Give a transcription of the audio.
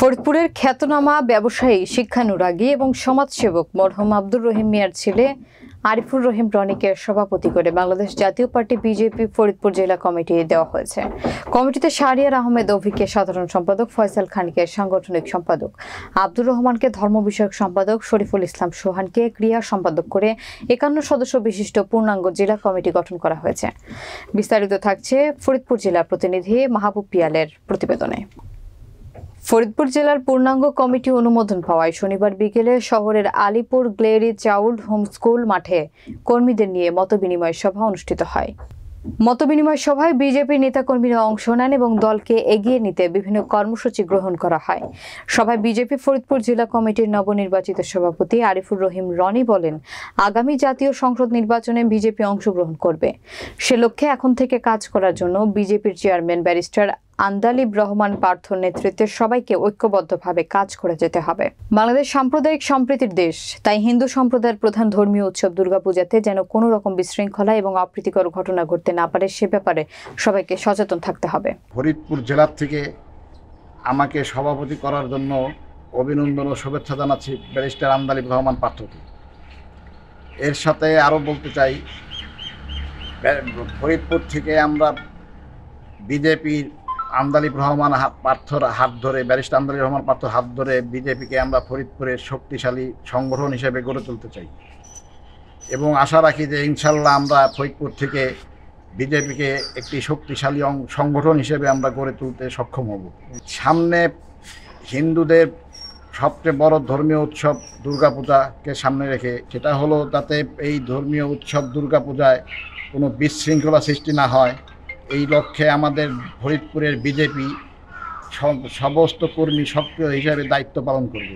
ফরিদপুরের খ্যাতনামা ব্যবসায়ী, শিক্ষানুরাগী এবং সমাজসেবক মরহুম আব্দুর রহিম মিয়ার ছেলে আরিফুর রহিম রনিকে সভাপতি করে বাংলাদেশ জাতীয় পার্টি বিজেপি ফরিদপুর জেলা কমিটি দেওয়া হয়েছে। কমিটিতে শাহরিয়ার আহমেদ অভিকে সাধারণ সম্পাদক, ফয়সাল খানকে সাংগঠনিক সম্পাদক, আব্দুর রহমানকে ধর্ম বিষয়ক সম্পাদক, শরীফুল ইসলাম সোহানকে ক্রিয়া সম্পাদক করে 51 সদস্য বিশিষ্ট পূর্ণাঙ্গ জেলা কমিটি গঠন করা হয়েছে। বিস্তারিত থাকছে ফরিদপুর জেলা প্রতিনিধি মাহবুব পিয়ালের প্রতিবেদনে। ফরিদপুর জেলার পূর্ণাঙ্গ কমিটি অনুমোদন পাওয়ায় শনিবার বিকেলে শহরের আলীপুর গ্লেরি চাইল্ড হোম স্কুল মাঠে কর্মীদের নিয়ে মতবিনিময় সভা অনুষ্ঠিত হয়। মতবিনিময় সভায় বিজেপি নেতাকর্মীরা অংশ নেন এবং দলকে এগিয়ে নিতে বিভিন্ন কর্মসূচি গ্রহণ করা হয়। সভায় বিজেপি ফরিদপুর জেলা কমিটির নবনির্বাচিত সভাপতি আরিফুর রহিম রনি বলেন, আগামী জাতীয় সংসদ নির্বাচনে বিজেপি অংশগ্রহণ করবে। সে লক্ষ্যে এখন থেকে কাজ করার জন্য বিজেপির চেয়ারম্যান ব্যারিস্টার আন্দালিব রহমান পার্থর নেতৃত্বে সবাইকে ঐক্যবদ্ধভাবে কাজ করে যেতে হবে। বাংলাদেশ সাম্প্রদায়িক সম্প্রীতির দেশ, তাই হিন্দু সম্প্রদায়ের প্রধান ধর্মীয় উৎসব দুর্গাপূজাতে যেন কোনো রকম বিশৃঙ্খলা এবং অপ্রীতিকর ঘটনা ঘটতে না পারে সে ব্যাপারে সবাইকে সচেতন থাকতে হবে। ফরিদপুর জেলা থেকে আমাকে সভাপতি করার জন্য অভিনন্দন ও শুভেচ্ছা জানাচ্ছি ব্যারিস্টার আন্দালিব রহমান পার্থকে। এর সাথে আরও বলতে চাই, ফরিদপুর থেকে আমরা বিজেপির আন্দালিব রহমান পার্থর হাত ধরে, ব্যারিস্টার আন্দালিব রহমান পার্থর হাত ধরে বিজেপিকে আমরা ফরিদপুরের শক্তিশালী সংগঠন হিসেবে গড়ে তুলতে চাই এবং আশা রাখি যে ইনশাল্লাহ আমরা ফরিদপুর থেকে বিজেপিকে একটি শক্তিশালী সংগঠন হিসেবে আমরা গড়ে তুলতে সক্ষম হব। সামনে হিন্দুদের সবচেয়ে বড় ধর্মীয় উৎসব দুর্গাপূজাকে সামনে রেখে, সেটা হলো যাতে এই ধর্মীয় উৎসব দুর্গাপূজায় কোনো বিশৃঙ্খলা সৃষ্টি না হয়, এই লক্ষ্যে আমাদের ফরিদপুরের বিজেপি সমস্ত কর্মী সক্রিয় হিসাবে দায়িত্ব পালন করবে।